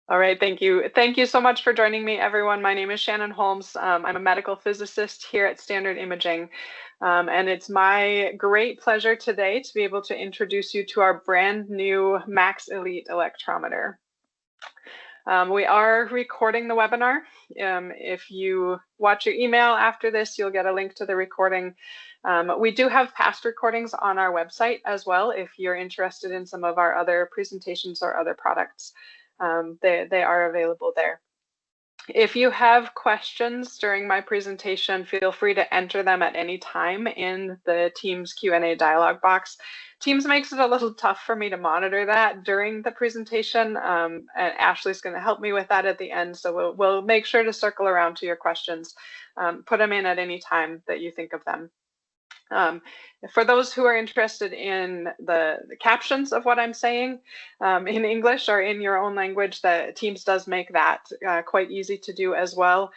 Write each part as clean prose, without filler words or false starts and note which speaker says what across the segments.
Speaker 1: All right, thank you. Thank you so much for joining me, everyone. My name is Shannon Holmes. I'm a medical physicist here at Standard Imaging. And it's my great pleasure today to be able to introduce you to our brand new Max Elite electrometer. We are recording the webinar. If you watch your email after this, you'll get a link to the recording. We do have past recordings on our website as well if you're interested in some of our other presentations or other products. They are available there. If you have questions during my presentation, feel free to enter them at any time in the Teams Q&A dialog box. Teams makes it a little tough for me to monitor that during the presentation, and Ashley's going to help me with that at the end, so we'll make sure to circle around to your questions. Put them in at any time that you think of them. For those who are interested in the captions of what I'm saying in English or in your own language, the Teams does make that quite easy to do as well.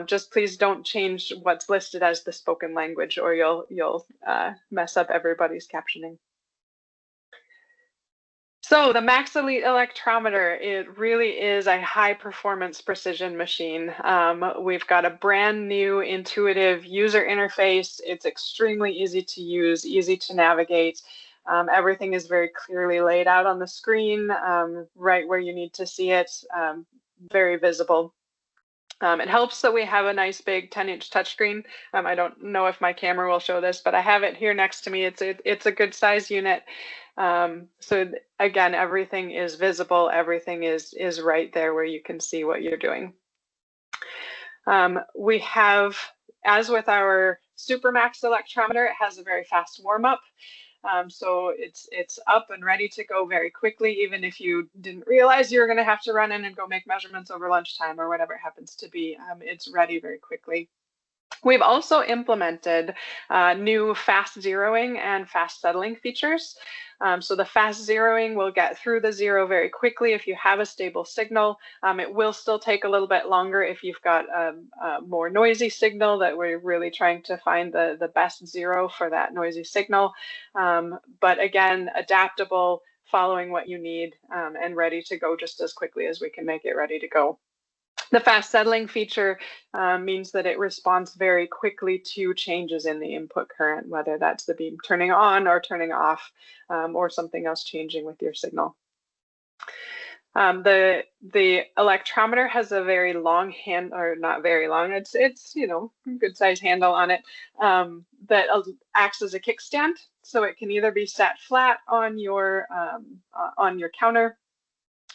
Speaker 1: Just please don't change what's listed as the spoken language, or you'll mess up everybody's captioning. So the Max Elite electrometer, it really is a high performance precision machine. We've got a brand new intuitive user interface. It's extremely easy to use, easy to navigate. Everything is very clearly laid out on the screen, right where you need to see it, very visible. It helps that we have a nice big 10-inch touchscreen. I don't know if my camera will show this, but I have it here next to me. It's a good size unit. So again, everything is visible. Everything is right there where you can see what you're doing. We have, as with our Supermax electrometer, it has a very fast warm-up. So it's up and ready to go very quickly, even if you didn't realize you were going to have to run in and go make measurements over lunchtime or whatever it happens to be. It's ready very quickly. We've also implemented new fast zeroing and fast settling features. So the fast zeroing will get through the zero very quickly if you have a stable signal. It will still take a little bit longer if you've got a more noisy signal, that we're really trying to find the best zero for that noisy signal. But again, adaptable, following what you need, and ready to go just as quickly as we can make it ready to go. The fast settling feature means that it responds very quickly to changes in the input current, whether that's the beam turning on or turning off, or something else changing with your signal. The electrometer has a very long hand, or not very long, it's good size handle on it, that acts as a kickstand. So it can either be set flat on your counter,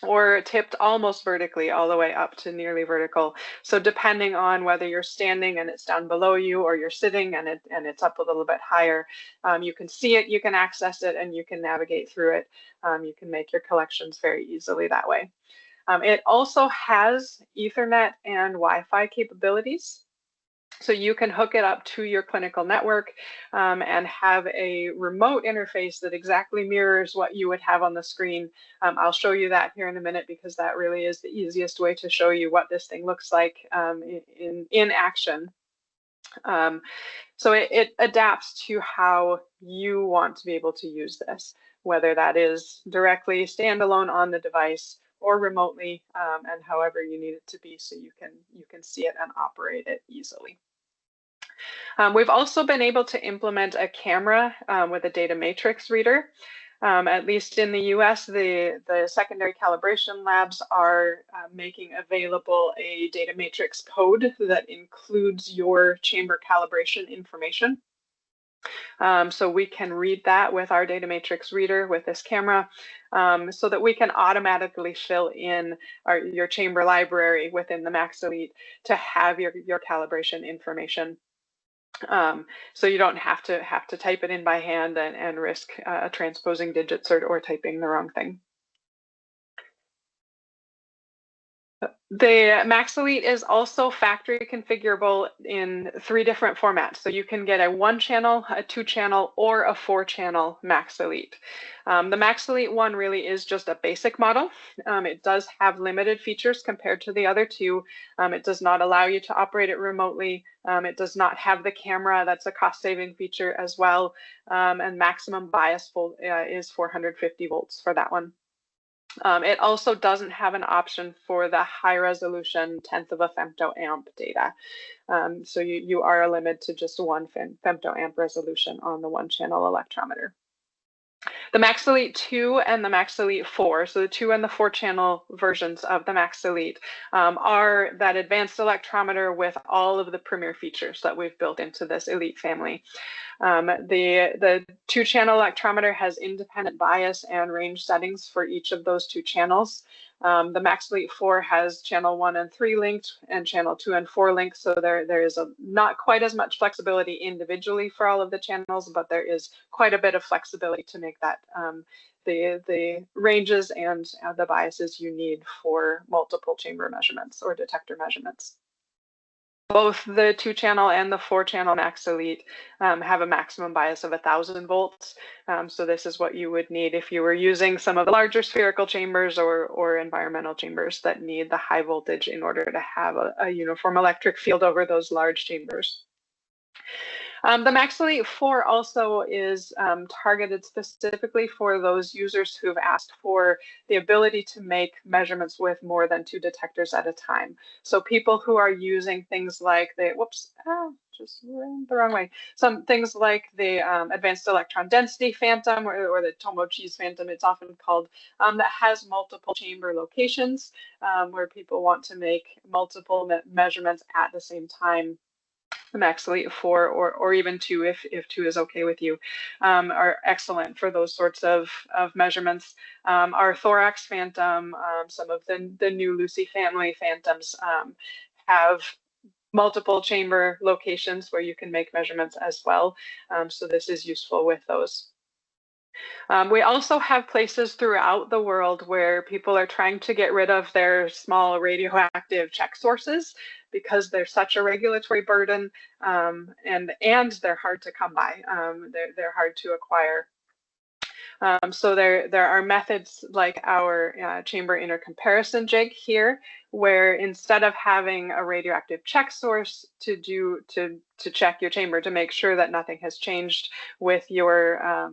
Speaker 1: or tipped almost vertically all the way up to nearly vertical. So depending on whether you're standing and it's down below you, or you're sitting and it's up a little bit higher, you can see it, you can access it, and you can navigate through it. You can make your collections very easily that way. It also has Ethernet and Wi-Fi capabilities. So you can hook it up to your clinical network and have a remote interface that exactly mirrors what you would have on the screen. I'll show you that here in a minute, because that really is the easiest way to show you what this thing looks like in action. So it adapts to how you want to be able to use this, whether that is directly standalone on the device or remotely, and however you need it to be, so you can see it and operate it easily. We've also been able to implement a camera with a data matrix reader. At least in the US, the secondary calibration labs are making available a data matrix code that includes your chamber calibration information. So we can read that with our data matrix reader with this camera, so that we can automatically fill in your chamber library within the Max Elite to have your calibration information. So you don't have to type it in by hand and risk transposing digits or typing the wrong thing. The Max Elite is also factory configurable in 3 different formats. So you can get a 1-channel, a 2-channel, or a 4-channel Max Elite. The Max Elite 1 really is just a basic model. It does have limited features compared to the other 2. It does not allow you to operate it remotely. It does not have the camera. That's a cost-saving feature as well. And maximum bias is 450 volts for that one. It also doesn't have an option for the high resolution 1/10 of a femtoamp data. So you are limited to just 1 femtoamp resolution on the 1-channel electrometer. The Max Elite 2 and the Max Elite 4, so the 2 and the 4-channel versions of the Max Elite, are that advanced electrometer with all of the premier features that we've built into this Elite family. The 2-channel electrometer has independent bias and range settings for each of those 2 channels. The Max Elite 4 has channel 1 and 3 linked and channel 2 and 4 linked, so there is not quite as much flexibility individually for all of the channels, but there is quite a bit of flexibility to make that the ranges and the biases you need for multiple chamber measurements or detector measurements. Both the 2-channel and the 4-channel Max Elite have a maximum bias of 1,000 volts. So this is what you would need if you were using some of the larger spherical chambers or environmental chambers that need the high voltage in order to have a uniform electric field over those large chambers. The Max Elite 4 also is targeted specifically for those users who've asked for the ability to make measurements with more than 2 detectors at a time. So people who are using things like the, just ran the wrong way. Some things like the Advanced Electron Density Phantom or the Tomo Cheese Phantom, it's often called, that has multiple chamber locations where people want to make multiple measurements at the same time. The Max Elite 4 or even 2, if 2 is okay with you, are excellent for those sorts of measurements. Our Thorax Phantom, some of the new Lucy family Phantoms have multiple chamber locations where you can make measurements as well. So this is useful with those. We also have places throughout the world where people are trying to get rid of their small radioactive check sources because they're such a regulatory burden, and they're hard to come by. They're hard to acquire. So there are methods like our chamber intercomparison jig here, where instead of having a radioactive check source to check your chamber to make sure that nothing has changed with your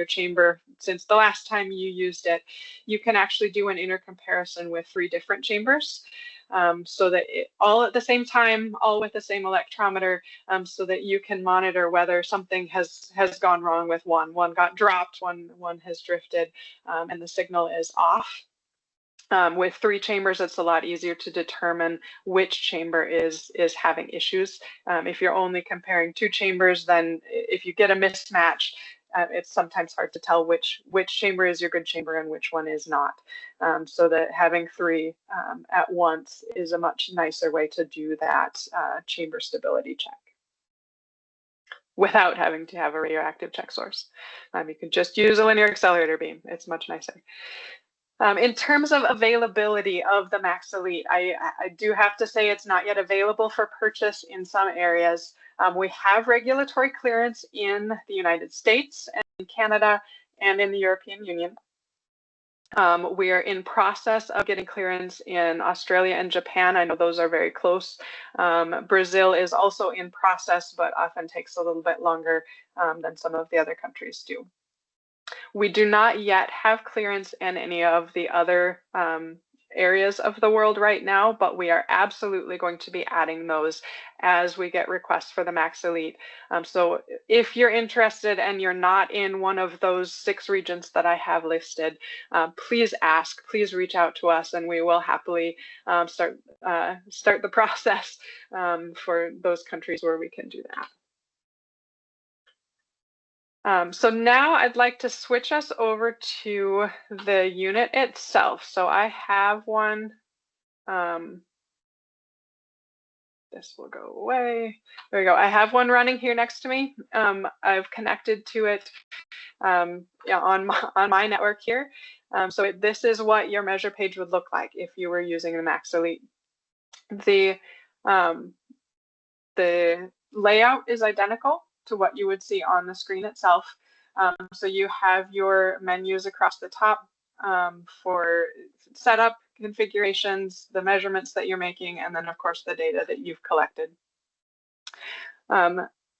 Speaker 1: chamber since the last time you used it, you can actually do an intercomparison with 3 different chambers. So that all at the same time, all with the same electrometer, so that you can monitor whether something has gone wrong with one. One got dropped, one has drifted, and the signal is off. With 3 chambers, it's a lot easier to determine which chamber is having issues. If you're only comparing 2 chambers, then if you get a mismatch, it's sometimes hard to tell which chamber is your good chamber and which one is not. So that having 3 at once is a much nicer way to do that chamber stability check without having to have a radioactive check source. You can just use a linear accelerator beam. It's much nicer. In terms of availability of the Max Elite, I do have to say it's not yet available for purchase in some areas. We have regulatory clearance in the United States and in Canada and in the European Union. We are in process of getting clearance in Australia and Japan. I know those are very close. Brazil is also in process, but often takes a little bit longer than some of the other countries do. We do not yet have clearance in any of the other areas of the world right now, but we are absolutely going to be adding those as we get requests for the Max Elite. So if you're interested and you're not in one of those 6 regions that I have listed, please ask, please reach out to us, and we will happily start the process for those countries where we can do that. So now I'd like to switch us over to the unit itself. So I have one, this will go away. There we go. I have one running here next to me. I've connected to it on my network here. So this is what your measure page would look like if you were using the Max Elite. The layout is identical to what you would see on the screen itself. So you have your menus across the top for setup, configurations, the measurements that you're making, and then of course the data that you've collected.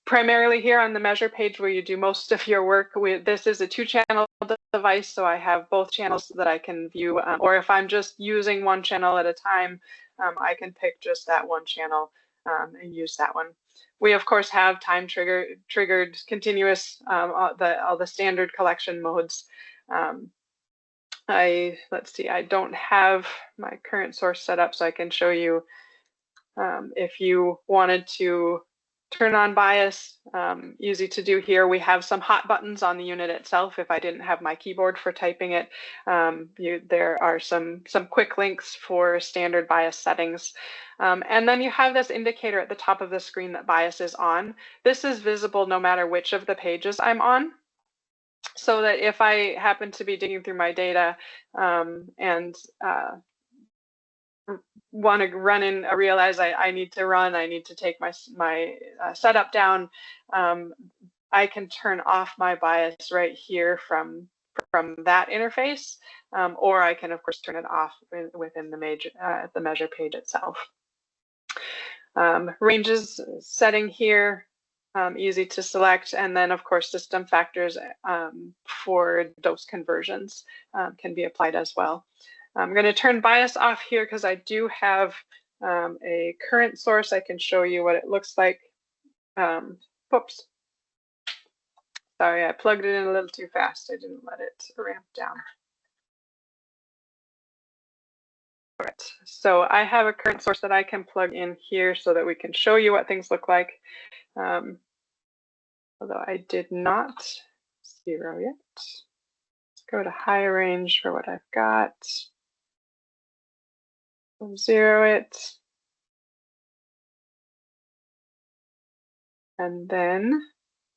Speaker 1: primarily here on the measure page where you do most of your work. This is a 2-channel device, so I have both channels that I can view, or if I'm just using one channel at a time, I can pick just that one channel and use that one. We of course have time triggered continuous, all the standard collection modes. Let's see, I don't have my current source set up, so I can show you if you wanted to turn on bias. Easy to do here. We have some hot buttons on the unit itself. If I didn't have my keyboard for typing it, there are some quick links for standard bias settings. And then you have this indicator at the top of the screen that bias is on. This is visible no matter which of the pages I'm on, so that if I happen to be digging through my data and want to run in, realize I need to run, I need to take my setup down, I can turn off my bias right here from that interface, or I can of course turn it off within the measure page itself. Ranges setting here, easy to select, and then of course system factors for dose conversions can be applied as well. I'm going to turn bias off here because I do have a current source. I can show you what it looks like. Whoops. Sorry, I plugged it in a little too fast. I didn't let it ramp down. All right, so I have a current source that I can plug in here so that we can show you what things look like. Although I did not zero yet. Let's go to high range for what I've got. Zero it, and then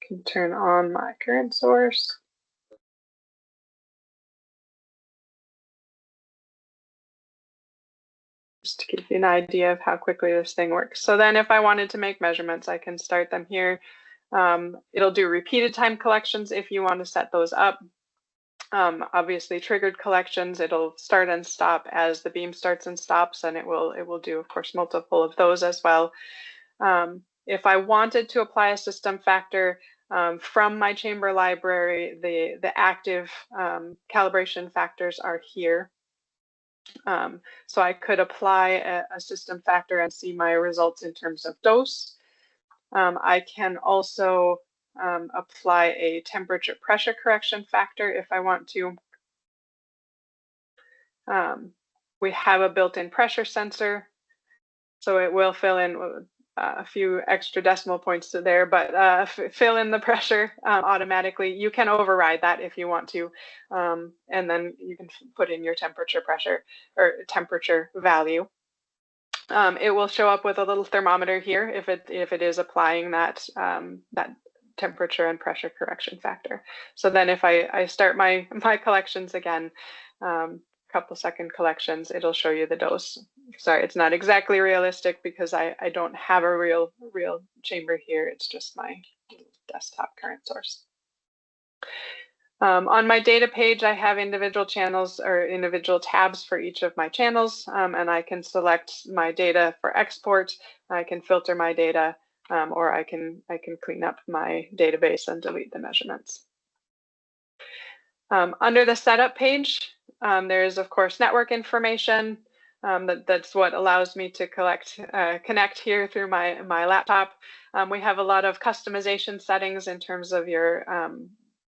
Speaker 1: can turn on my current source. Just to give you an idea of how quickly this thing works. So then if I wanted to make measurements, I can start them here. It'll do repeated time collections if you want to set those up. Obviously triggered collections, it'll start and stop as the beam starts and stops, and it will do of course multiple of those as well. If I wanted to apply a system factor from my chamber library, the active calibration factors are here. So I could apply a system factor and see my results in terms of dose. I can also apply a temperature pressure correction factor if I want to. We have a built-in pressure sensor, so it will fill in a few extra decimal points to there, but fill in the pressure automatically. You can override that if you want to, and then you can put in your temperature pressure or temperature value. It will show up with a little thermometer here if it is applying that that temperature and pressure correction factor. So then if I start my collections again, couple second collections, it'll show you the dose. Sorry, it's not exactly realistic because I don't have a real chamber here. It's just my desktop current source. On my data page, I have individual channels or individual tabs for each of my channels, and I can select my data for export. I can filter my data, or I can clean up my database and delete the measurements. Under the setup page, there is of course network information. That's what allows me to connect here through my laptop. We have a lot of customization settings in terms of your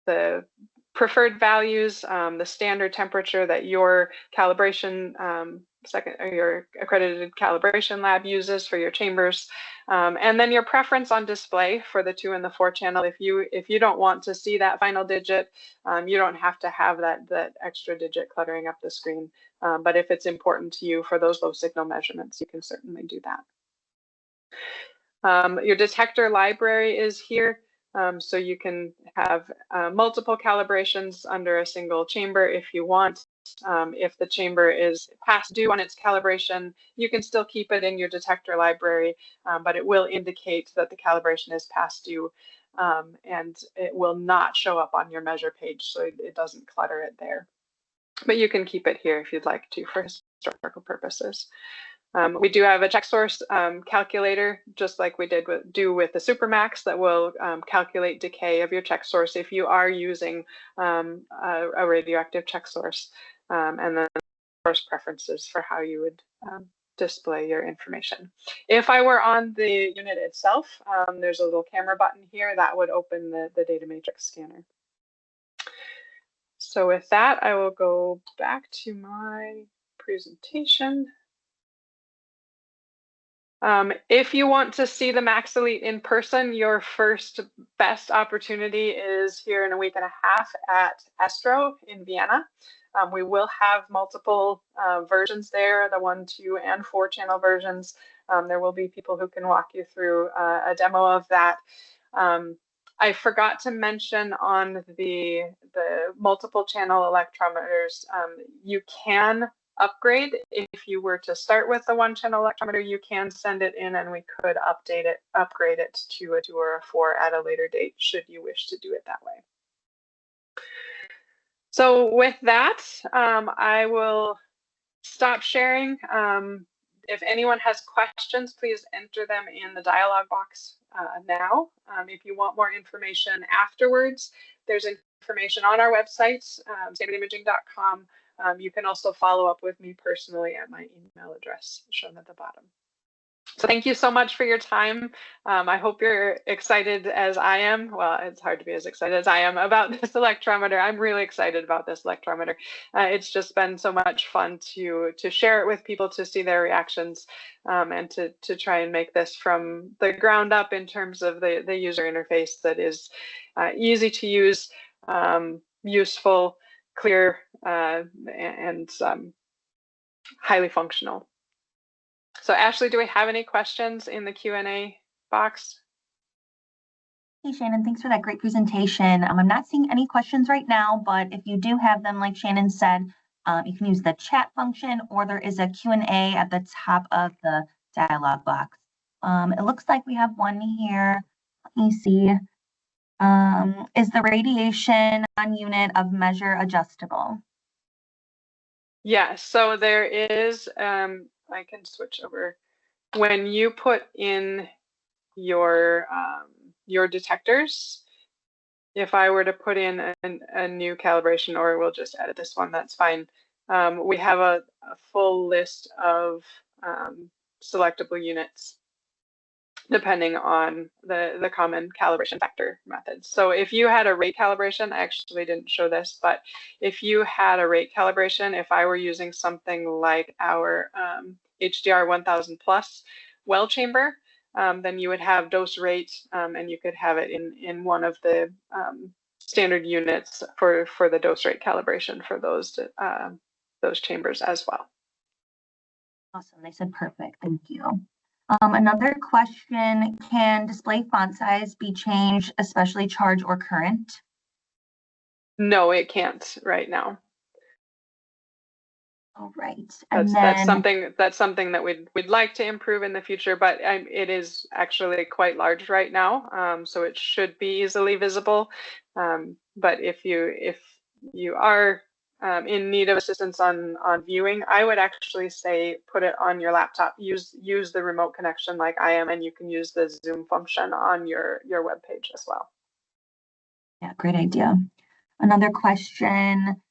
Speaker 1: the preferred values, the standard temperature that your calibration your accredited calibration lab uses for your chambers, and then your preference on display for the 2 and the 4 channel. If you don't want to see that final digit, you don't have to have that extra digit cluttering up the screen. But if it's important to you for those low signal measurements, you can certainly do that. Your detector library is here. So you can have multiple calibrations under a single chamber if you want. If the chamber is past due on its calibration, you can still keep it in your detector library, but it will indicate that the calibration is past due, and it will not show up on your measure page, so it doesn't clutter it there. But you can keep it here if you'd like to for historical purposes. We do have a check source calculator, just like we do with the Supermax, that will calculate decay of your check source if you are using a radioactive check source, and then course preferences for how you would display your information. If I were on the unit itself, there's a little camera button here that would open the data matrix scanner. So with that, I will go back to my presentation. If you want to see the Max Elite in person, your first best opportunity is here in a week and a half at Estro in Vienna. We will have multiple versions there, the 1, 2, and 4 channel versions. There will be people who can walk you through a demo of that. I forgot to mention on the multiple channel electrometers, you can upgrade. If you were to start with the 1 channel electrometer, you can send it in and we could upgrade it to a 2 or a 4 at a later date, should you wish to do it that way. So with that, I will stop sharing. If anyone has questions, please enter them in the dialog box now. If you want more information afterwards, there's information on our website, standardimaging.com. You can also follow up with me personally at my email address shown at the bottom. So thank you so much for your time. I hope you're excited as I am. Well, it's hard to be as excited as I am about this electrometer. I'm really excited about this electrometer. It's just been so much fun to share it with people, to see their reactions, and to try and make this from the ground up in terms of the user interface that is easy to use, useful, clear, and highly functional. So Ashley, do we have any questions in the Q&A box?
Speaker 2: Hey, Shannon, thanks for that great presentation. I'm not seeing any questions right now, but if you do have them, like Shannon said, you can use the chat function, or there is a Q&A at the top of the dialog box. It looks like we have one here. Let me see. Is the radiation on unit of measure adjustable?
Speaker 1: Yeah, so there is, I can switch over. When you put in your detectors, if I were to put in a new calibration, or we'll just edit this one, that's fine. We have a full list of selectable units depending on the common calibration factor methods. So if you had a rate calibration, I actually didn't show this, but if you had a rate calibration, if I were using something like our HDR 1000 plus well chamber, then you would have dose rate, and you could have it in one of the standard units for the dose rate calibration for those chambers as well.
Speaker 2: Awesome, they said perfect, thank you. Another question, can display font size be changed, especially charge or current?
Speaker 1: No, it can't right now.
Speaker 2: All right.
Speaker 1: That's something that we'd like to improve in the future, but it is actually quite large right now, so it should be easily visible. But if you are in need of assistance on viewing, I would actually say put it on your laptop. Use the remote connection like I am, and you can use the zoom function on your web page as well.
Speaker 2: Yeah, great idea. Another question.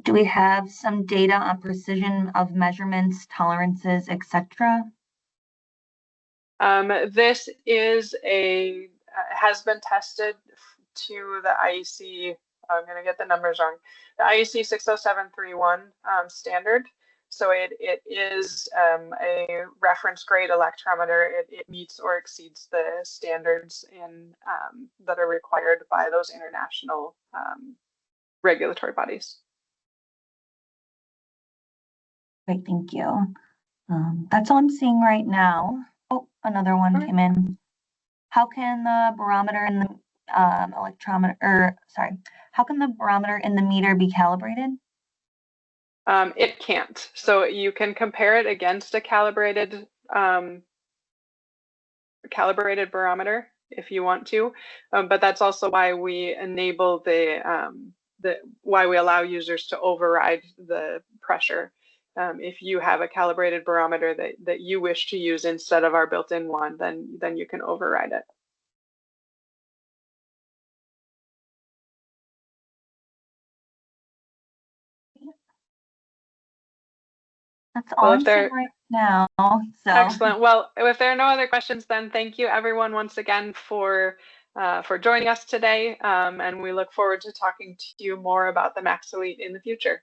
Speaker 2: Do we have some data on precision of measurements, tolerances, etc.?
Speaker 1: This is has been tested to the IEC. I'm going to get the numbers wrong. The IEC 60731 standard. So it is a reference grade electrometer. It meets or exceeds the standards that are required by those international regulatory bodies.
Speaker 2: Great, thank you. That's all I'm seeing right now. Oh, another one came in. How can the barometer in the how can the barometer in the meter be calibrated?
Speaker 1: It can't. So you can compare it against a calibrated barometer if you want to, but that's also why we enable why we allow users to override the pressure if you have a calibrated barometer that you wish to use instead of our built-in one, then you can override it.
Speaker 2: That's all I'm seeing right now. So
Speaker 1: excellent. Well, if there are no other questions, then thank you everyone once again for joining us today, and we look forward to talking to you more about the Max Elite in the future.